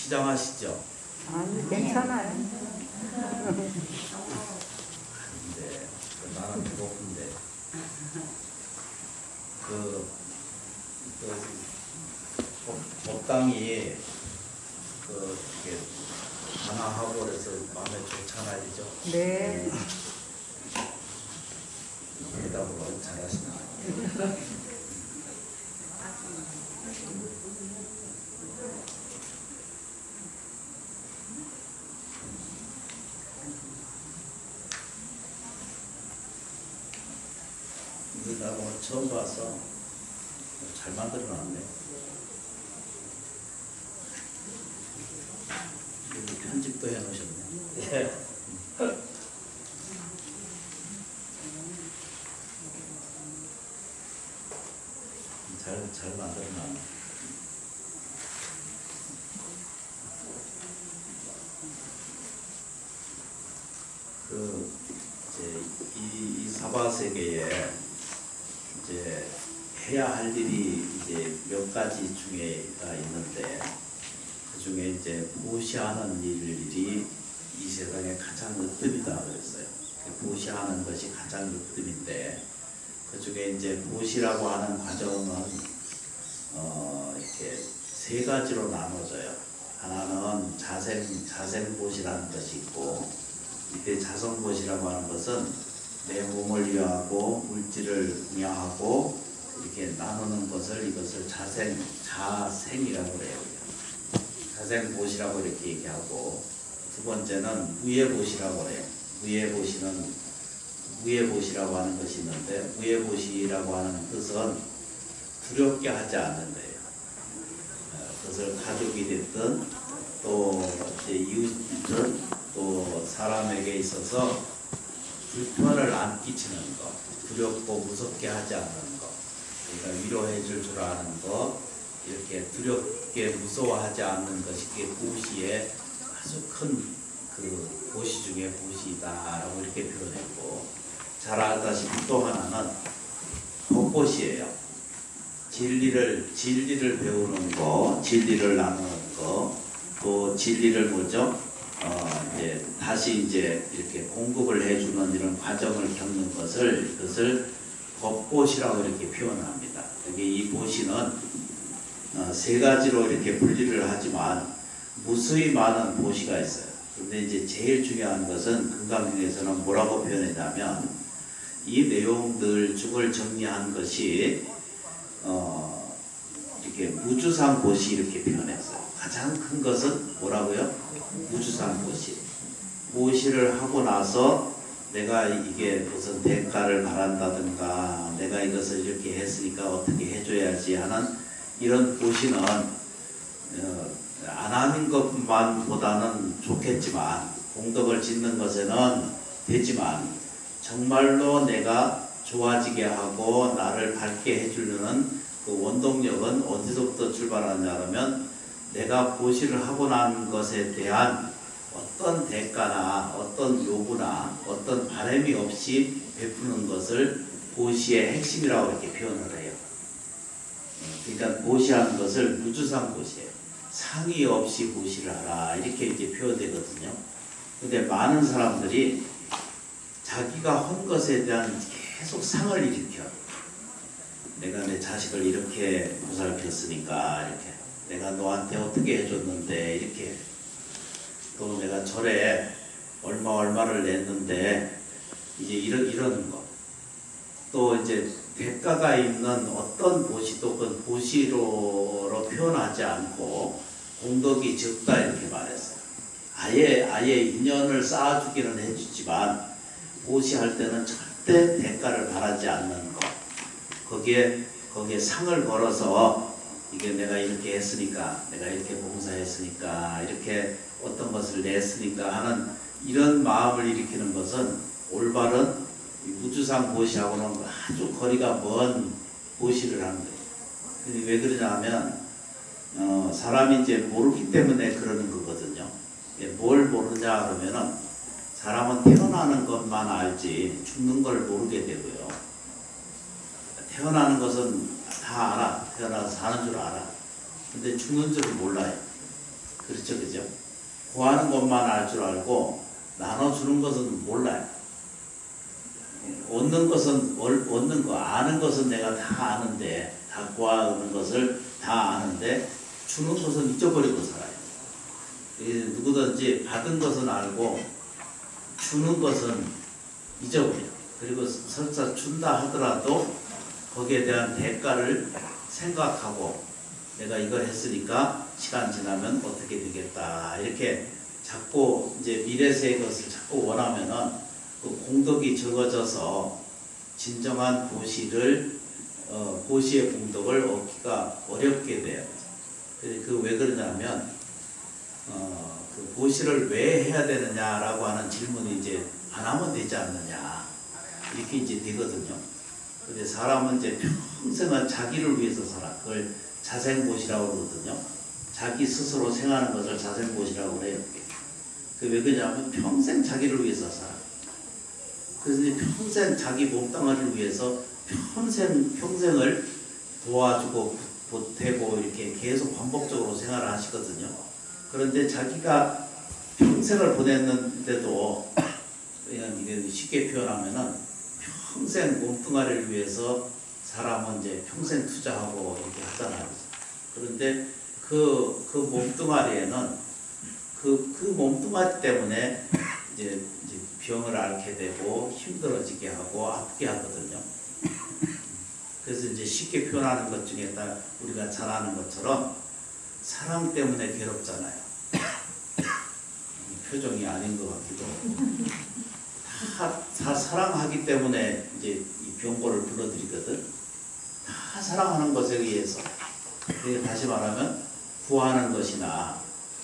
시장하시죠? 아니, 괜찮아요. 근데 나는 배고픈데 법당이 이렇게 하나하고 그래서 마음에 좋잖아요, 그죠? 네. 대답을 잘하시나? 나 오늘 처음 봐서 잘 만들어놨네. 편집도 해놓으셨네. 잘 만들어놨네. 이 사바세계에 이제 해야 할 일이 이제 몇 가지 중에가 있는데, 그 중에 이제 보시하는 일이 이 세상에 가장 으뜸이다 그랬어요. 보시하는 것이 가장 으뜸인데, 그 중에 이제 보시라고 하는 과정은 이렇게 세 가지로 나눠져요. 하나는 자생보시라는 것이 있고, 이때 자성보시라고 하는 것은 내 몸을 위하고 물질을 공양하고 이렇게 나누는 것을 이것을 자생이라고 그래요. 자생보시라고 이렇게 얘기하고, 두 번째는 무예보시라고 해요. 무예보시라고 하는 것이 있는데, 무예보시라고 하는 뜻은 두렵게 하지 않는 거예요. 그것을 가족이 됐든 또 이웃이든 또 사람에게 있어서 불편을 안 끼치는 것, 두렵고 무섭게 하지 않는 것, 그러니까 위로해 줄 줄 아는 것, 이렇게 두렵게 무서워하지 않는 것이 보시의 아주 큰 그 보시 중에 보시다라고 이렇게 표현했고, 잘 알다시피 또 하나는 법보시예요. 진리를 배우는 거, 진리를 나누는 거, 또 진리를 이제 다시 이제 이렇게 공급을 해주는 이런 과정을 겪는 이것을 법보시라고 이렇게 표현합니다. 여기 이 보시는 세 가지로 이렇게 분리를 하지만 무수히 많은 보시가 있어요. 근데 이제 제일 중요한 것은 금강경에서는 뭐라고 표현했냐면, 이 내용들 중을 정리한 것이 이렇게 무주상 보시 이렇게 표현했어요. 가장 큰 것은 뭐라고요? 무주상 보시. 보시를 하고 나서 내가 이게 무슨 대가를 바란다든가, 내가 이것을 이렇게 했으니까 어떻게 해줘야지 하는 이런 보시는 안 하는 것만보다는 좋겠지만, 공덕을 짓는 것에는 되지만, 정말로 내가 좋아지게 하고 나를 밝게 해주려는 그 원동력은 어디서부터 출발하냐 하면, 내가 보시를 하고 난 것에 대한 어떤 대가나 어떤 요구나 어떤 바람이 없이 베푸는 것을 보시의 핵심이라고 이렇게 표현을 해요. 그러니까 보시하는 것을 무주상 보시예요. 상의 없이 보시를 하라 이렇게 이제 표현되거든요. 근데 많은 사람들이 자기가 한 것에 대한 계속 상을 일으켜. 내가 내 자식을 이렇게 보살폈으니까 이렇게, 내가 너한테 어떻게 해줬는데 이렇게, 또 내가 절에 얼마를 냈는데 이제 이런 거, 또 이제 대가가 있는 어떤 보시도 그 보시로 표현하지 않고 공덕이 적다 이렇게 말했어요. 아예 인연을 쌓아주기는 해주지만 보시할 때는 절대 대가를 바라지 않는 것, 거기에 상을 걸어서 이게 내가 이렇게 했으니까, 내가 이렇게 봉사했으니까, 이렇게 어떤 것을 냈으니까 하는 이런 마음을 일으키는 것은 올바른 무주상 보시하고는 아주 거리가 먼 보시를 하는 거예요. 근데 왜 그러냐 하면 사람이 이제 모르기 때문에 그러는 거거든요. 뭘 모르냐 그러면은, 사람은 태어나는 것만 알지 죽는 걸 모르게 되고요. 태어나는 것은 다 알아. 태어나서 사는 줄 알아. 근데 죽는 줄은 몰라요. 그렇죠, 그죠? 구하는 것만 알 줄 알고 나눠주는 것은 몰라요. 얻는 것은 얻는 거 아는 것은 내가 다 아는데 다 구하는 것을 다 아는데 주는 것은 잊어버리고 살아요. 누구든지 받은 것은 알고 주는 것은 잊어버려. 그리고 설사 준다 하더라도 거기에 대한 대가를 생각하고 내가 이걸 했으니까 시간 지나면 어떻게 되겠다 이렇게 자꾸 이제 미래세의 것을 자꾸 원하면은 그 공덕이 적어져서 진정한 보시를 보시의 공덕을 얻기가 어렵게 돼요. 그 왜 그러냐면 그 보시를 왜 해야 되느냐라고 하는 질문이 이제 안 하면 되지 않느냐 이렇게 이제 되거든요. 근데 사람은 이제 평생은 자기를 위해서 살아. 그걸 자생보시라고 그러거든요. 자기 스스로 생하는 것을 자생보시라고 그래요. 그 왜 그러냐면 평생 자기를 위해서 살아. 그래서 이제 평생 자기 몸뚱아리를 위해서 평생을 도와주고 보태고 이렇게 계속 반복적으로 생활을 하시거든요. 그런데 자기가 평생을 보냈는데도 그냥 이게 쉽게 표현하면은 평생 몸뚱아리를 위해서 사람은 이제 평생 투자하고 이렇게 하잖아요. 그런데 그 몸뚱아리에는 그 몸뚱아리 때문에 이제 병을 앓게 되고 힘들어지게 하고 아프게 하거든요. 그래서 이제 쉽게 표현하는 것 중에 딱 우리가 잘 아는 것처럼 사랑 때문에 괴롭잖아요. 표정이 아닌 것 같기도 하고. 다 사랑하기 때문에 이제 이 병고를 불러들이거든. 다 사랑하는 것에 의해서. 다시 말하면 구하는 것이나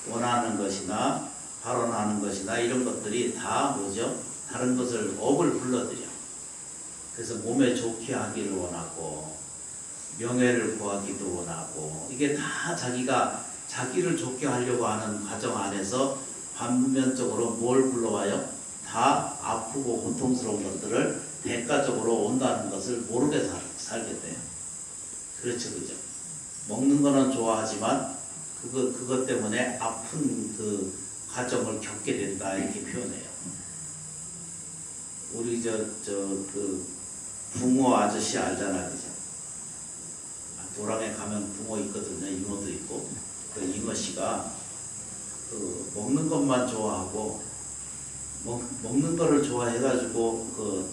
원하는 것이나 발언하는 것이나 이런 것들이 다 뭐죠? 다른 것을 업을 불러들여. 그래서 몸에 좋게 하기를 원하고 명예를 구하기도 원하고 이게 다 자기가 자기를 좋게 하려고 하는 과정 안에서 반면적으로 뭘 불러와요? 다 아프고 고통스러운 것들을 대가적으로 온다는 것을 모르게 살게 돼요. 그렇죠, 그죠? 먹는 거는 좋아하지만 그것 때문에 아픈 그 과정을 겪게 된다 이렇게 표현해요. 우리 그 붕어 아저씨 알잖아, 그죠? 도랑에 가면 붕어 있거든요. 잉어도 있고. 그 잉어 씨가 그 먹는 것만 좋아하고 먹는 거를 좋아해가지고 그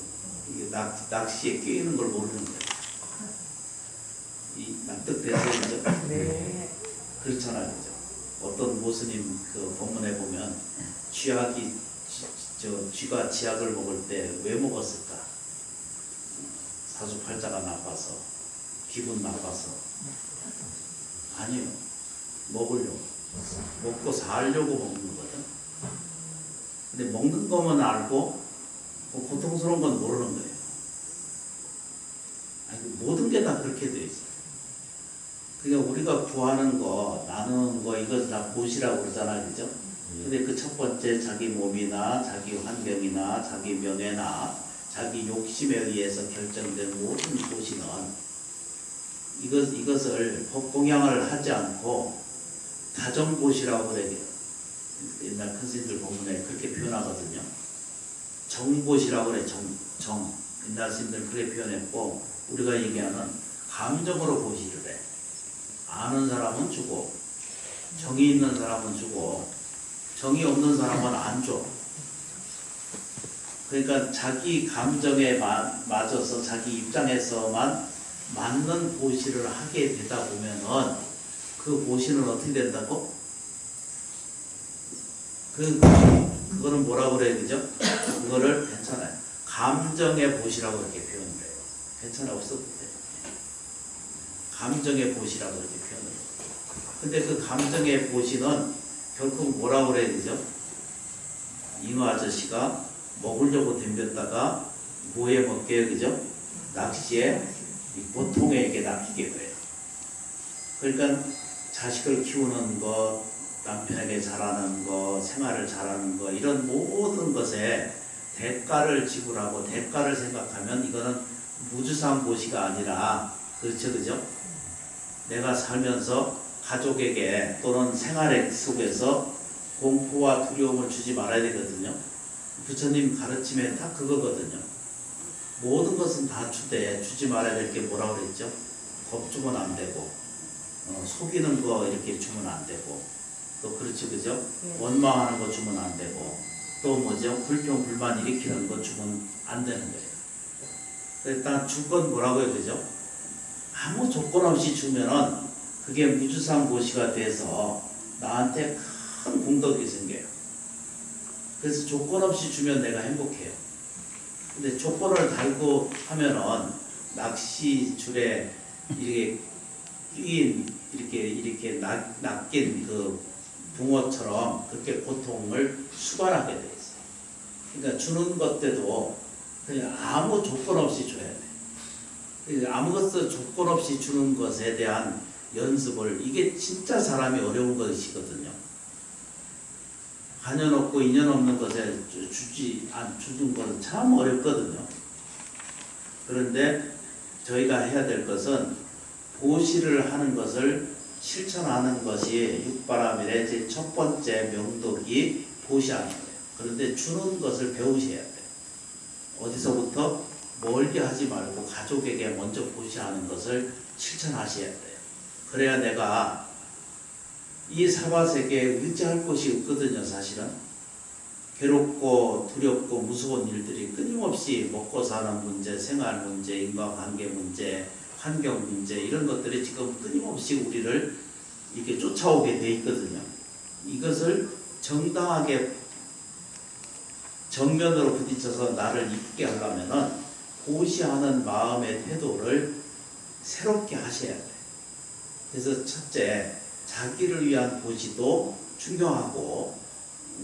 낚시에 끼이는 걸 모르는 거예요. 이 납득돼서 그죠? 네. 그렇잖아요, 그죠? 어떤 모스님 그 본문에 보면 쥐가 지약을 먹을 때 왜 먹었을까? 사주팔자가 나빠서, 기분 나빠서. 아니요, 먹으려고. 먹고 살려고 먹는 거거든. 근데 먹는 것만 알고 고통스러운 건 모르는 거예요. 아니, 모든 게 다 그렇게 돼 있어요. 그러니까 우리가 구하는 거, 나누는 거, 이것을 다 보시라고 그러잖아요, 그죠? 근데 그 첫 번째 자기 몸이나 자기 환경이나 자기 명예나 자기 욕심에 의해서 결정된 모든 보시는 이것을 법공양을 하지 않고 다정보시라고 그래요. 옛날 큰 스님들 본문에 그렇게 표현하거든요. 정보시라고 그래, 정. 옛날 스님들 그렇게 표현했고, 우리가 얘기하는 감정으로 보시를 해. 아는 사람은 주고, 정이 있는 사람은 주고, 정이 없는 사람은 안 줘. 그러니까 자기 감정에 맞아서 자기 입장에서만 맞는 보시를 하게 되다 보면은 그 보시는 어떻게 된다고? 그거는 뭐라고 그래야 되죠? 그거를 괜찮아요. 감정의 보시라고 이렇게 표현을 해요. 괜찮아, 없어도 돼요. 감정의 보시라고 이렇게 표현을 해요. 근데 그 감정의 보시는 결국 뭐라고 그래야 되죠? 잉어 아저씨가 먹으려고 덤볐다가 뭐에 먹게요, 그죠? 낚시에 고통에게 낚이게 돼요. 그러니까 자식을 키우는 것, 남편에게 잘하는 것, 생활을 잘하는 것, 이런 모든 것에 대가를 지불하고 대가를 생각하면 이거는 무주상 보시가 아니라, 그렇죠, 그죠? 내가 살면서 가족에게 또는 생활의 속에서 공포와 두려움을 주지 말아야 되거든요. 부처님 가르침에 딱 그거거든요. 모든 것은 다 주되 주지 말아야 될 게 뭐라고 그랬죠? 겁주면 안 되고 속이는 거 이렇게 주면 안 되고 또 그렇지 그죠? 원망하는 거 주면 안 되고 또 뭐죠? 불평 불만 일으키는 거 주면 안 되는 거예요. 일단 줄 건 뭐라고요, 그죠? 아무 조건 없이 주면은 그게 무주상 보시가 돼서 나한테 큰 공덕이 생겨요. 그래서 조건 없이 주면 내가 행복해요. 근데 조건을 달고 하면은 낚시줄에 이렇게 끼인 이렇게 낚인 그 붕어처럼 그렇게 고통을 수반하게 돼 있어요. 그러니까 주는 것 때도 그냥 아무 조건 없이 줘야 돼. 아무것도 조건 없이 주는 것에 대한 연습을 이게 진짜 사람이 어려운 것이거든요. 관연 없고 인연 없는 것에 주는 것은 참 어렵거든요. 그런데 저희가 해야 될 것은 보시를 하는 것을 실천하는 것이 육바라밀의 제 첫 번째 명덕이 보시하는 거예요. 그런데 주는 것을 배우셔야 돼요. 어디서부터? 멀게 하지 말고 가족에게 먼저 보시하는 것을 실천하셔야 돼요. 그래야 내가 이 사바세계에 의지할 곳이 없거든요. 사실은 괴롭고 두렵고 무서운 일들이 끊임없이 먹고 사는 문제, 생활 문제, 인간관계 문제, 환경 문제 이런 것들이 지금 끊임없이 우리를 이렇게 쫓아오게 돼 있거든요. 이것을 정당하게 정면으로 부딪혀서 나를 이기게 하려면은 보시하는 마음의 태도를 새롭게 하셔야 돼요. 그래서 첫째, 자기를 위한 보시도 중요하고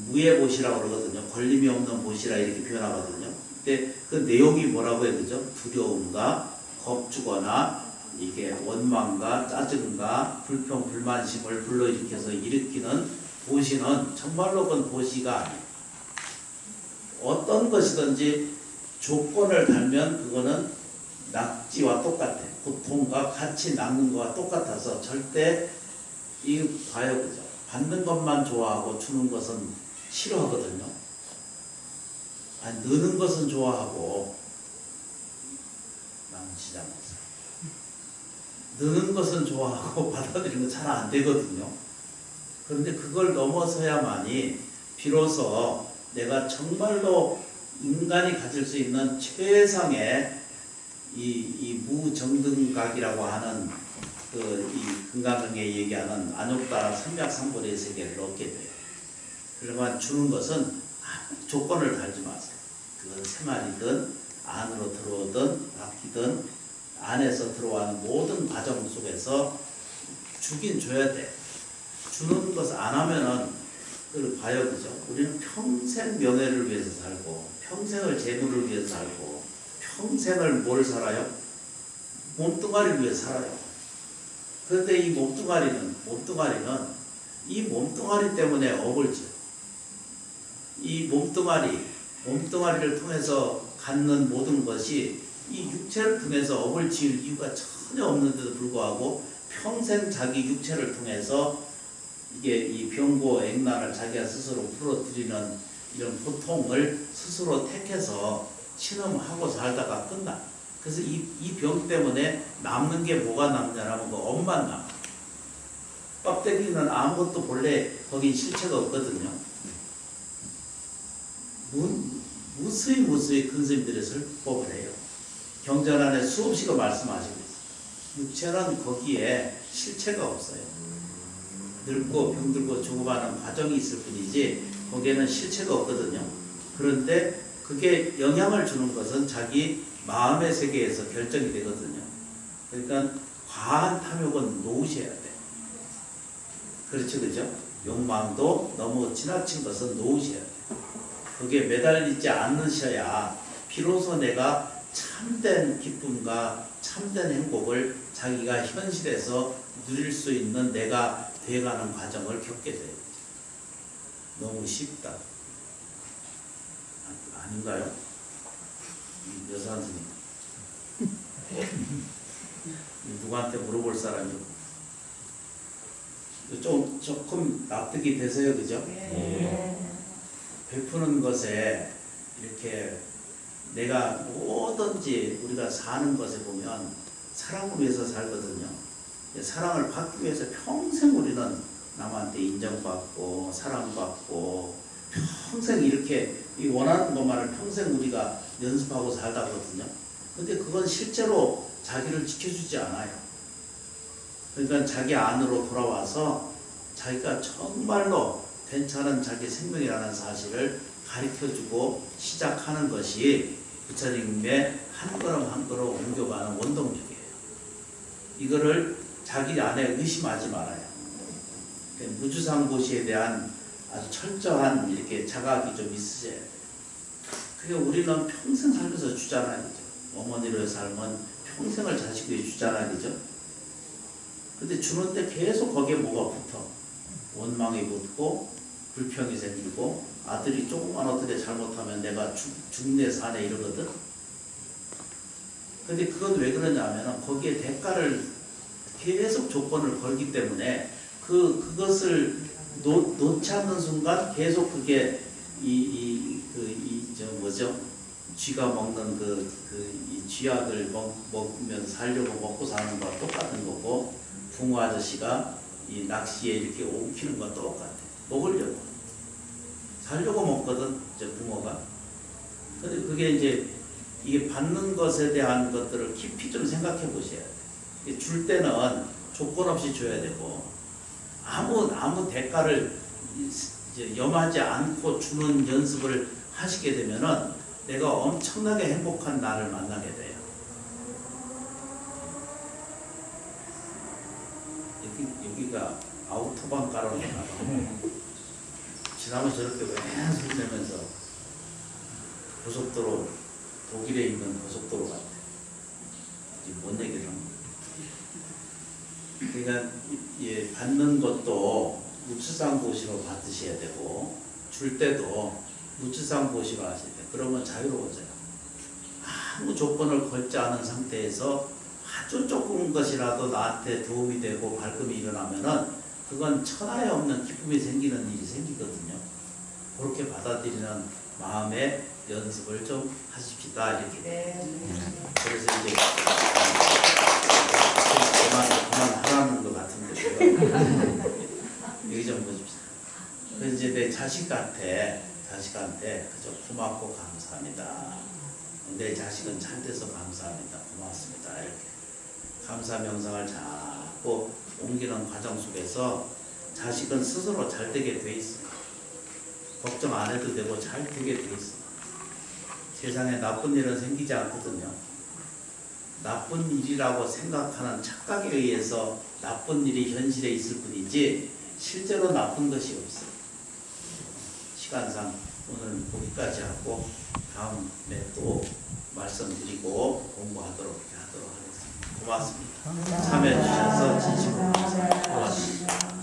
무해보시라고 그러거든요. 걸림이 없는 보시라 이렇게 표현하거든요. 근데 그 내용이 뭐라고 해야 되죠? 두려움과 겁주거나 이게 원망과 짜증과 불평 불만심을 불러일으켜서 일으키는 보시는 정말로 그건 보시가 아니에요. 어떤 것이든지 조건을 달면 그거는 낙지와 똑같아요. 고통과 같이 낚는 것과 똑같아서 절대 이 봐요, 그죠? 받는 것만 좋아하고 주는 것은 싫어하거든요. 아니, 느는 것은 좋아하고 남시장에서 느는 것은 좋아하고 받아들이는 건 잘 안 되거든요. 그런데 그걸 넘어서야만이 비로소 내가 정말로 인간이 가질 수 있는 최상의 이 무정등각이라고 하는 이 금강경에 얘기하는 안욕따라 삼맥삼보리의 세계를 얻게 돼요. 그러면 주는 것은 조건을 달지 마세요. 그건 생활이든 안으로 들어오든 바뀌든 안에서 들어와는 모든 과정 속에서 주긴 줘야 돼. 주는 것을 안 하면은 그걸 봐요, 그죠? 우리는 평생 명예를 위해서 살고 평생을 재물을 위해서 살고 평생을 뭘 살아요? 몸뚱아리를 위해서 살아요. 그런데 이 몸뚱아리는 이 몸뚱아리 때문에 업을 지어. 이 몸뚱아리를 통해서 갖는 모든 것이 이 육체를 통해서 업을 지을 이유가 전혀 없는데도 불구하고 평생 자기 육체를 통해서 이게 이 병고 액난을 자기가 스스로 풀어들이는 이런 고통을 스스로 택해서 신음하고 살다가 끝나. 그래서 이 병 때문에 남는 게 뭐가 남냐라면 그 업만 남아. 껍데기는 아무것도 본래 거긴 실체가 없거든요. 무수히 큰 스님들의 설법을 해요. 경전 안에 수없이가 말씀하시고 있어요. 육체는 거기에 실체가 없어요. 늙고 병들고 죽어가는 과정이 있을 뿐이지 거기에는 실체가 없거든요. 그런데 그게 영향을 주는 것은 자기 마음의 세계에서 결정이 되거든요. 그러니까 과한 탐욕은 놓으셔야 돼요. 그렇죠, 그죠? 욕망도 너무 지나친 것은 놓으셔야 돼요. 그게 매달리지 않으셔야 비로소 내가 참된 기쁨과 참된 행복을 자기가 현실에서 누릴 수 있는 내가 돼가는 과정을 겪게 돼요. 너무 쉽다. 아닌가요? 여사 선생님. 누구한테 물어볼 사람이 조금 납득이 되세요, 그죠? 네. 베푸는 것에 이렇게 내가 뭐든지 우리가 사는 것에 보면 사랑을 위해서 살거든요. 사랑을 받기 위해서 평생 우리는 남한테 인정받고 사랑받고 평생 이렇게 이 원하는 것만을 평생 우리가 연습하고 살다거든요. 근데 그건 실제로 자기를 지켜주지 않아요. 그러니까 자기 안으로 돌아와서 자기가 정말로 괜찮은 자기 생명이라는 사실을 가르쳐주고 시작하는 것이 부처님의 한 걸음 한 걸음 옮겨가는 원동력이에요. 이거를 자기 안에 의심하지 말아요. 무주상고시에 대한 아주 철저한 이렇게 자각이 좀 있으셔야 돼요. 그게 우리는 평생 살면서 주잖아요. 그죠? 어머니로의 삶은 평생을 자식 위해 주잖아요. 그죠? 근데 주는데 계속 거기에 뭐가 붙어. 원망이 붙고 불평이 생기고 아들이 조금만 어떻게 잘못하면 내가 죽네 사네 이러거든. 근데 그건 왜 그러냐면 거기에 대가를 계속 조건을 걸기 때문에 그것을 놓지 않는 순간 계속 그게 쥐가 먹는 이 쥐약을 먹으면서 살려고 먹고 사는 거와 똑같은 거고, 붕어 아저씨가 이 낚시에 이렇게 옮기는 건 똑같아. 먹으려고. 살려고 먹거든, 붕어가. 근데 그게 이제 이게 받는 것에 대한 것들을 깊이 좀 생각해 보셔야 돼. 줄 때는 조건 없이 줘야 되고, 아무 대가를 염하지 않고 주는 연습을 하시게 되면은 내가 엄청나게 행복한 나를 만나게 돼요. 여기가 아우토반 깔아놓나 봐. 지나면 저렇게 왼손 내면서 고속도로, 독일에 있는 고속도로 같아. 지금 뭔 얘기를 하는 거야. 그러니까 받는 것도 무추상고시로 받으셔야 되고, 줄 때도 무추상고시로 하셔야 돼요. 그러면 자유로워져요. 아무 조건을 걸지 않은 상태에서 아주 조금 것이라도 나한테 도움이 되고 발금이 일어나면은 그건 천하에 없는 기쁨이 생기는 일이 생기거든요. 그렇게 받아들이는 마음의 연습을 좀 하십시다. 이렇게. 그래서 이제 그만하라는 것 같은데 여기 좀 보십시다. 그래서 이제 내 자식한테 그저 고맙고 감사합니다. 내 자식은 잘 돼서 감사합니다. 고맙습니다. 이렇게 감사 명상을 자꾸 옮기는 과정 속에서 자식은 스스로 잘 되게 돼 있어요. 걱정 안 해도 되고 잘 되게 돼 있어요. 세상에 나쁜 일은 생기지 않거든요. 나쁜 일이라고 생각하는 착각에 의해서 나쁜 일이 현실에 있을 뿐이지 실제로 나쁜 것이 없어요. 시간상 오늘 거기까지 하고 다음에 또 말씀드리고 공부하도록 하겠습니다. 고맙습니다. 참여해 주셔서 진심으로 감사합니다. 고맙습니다.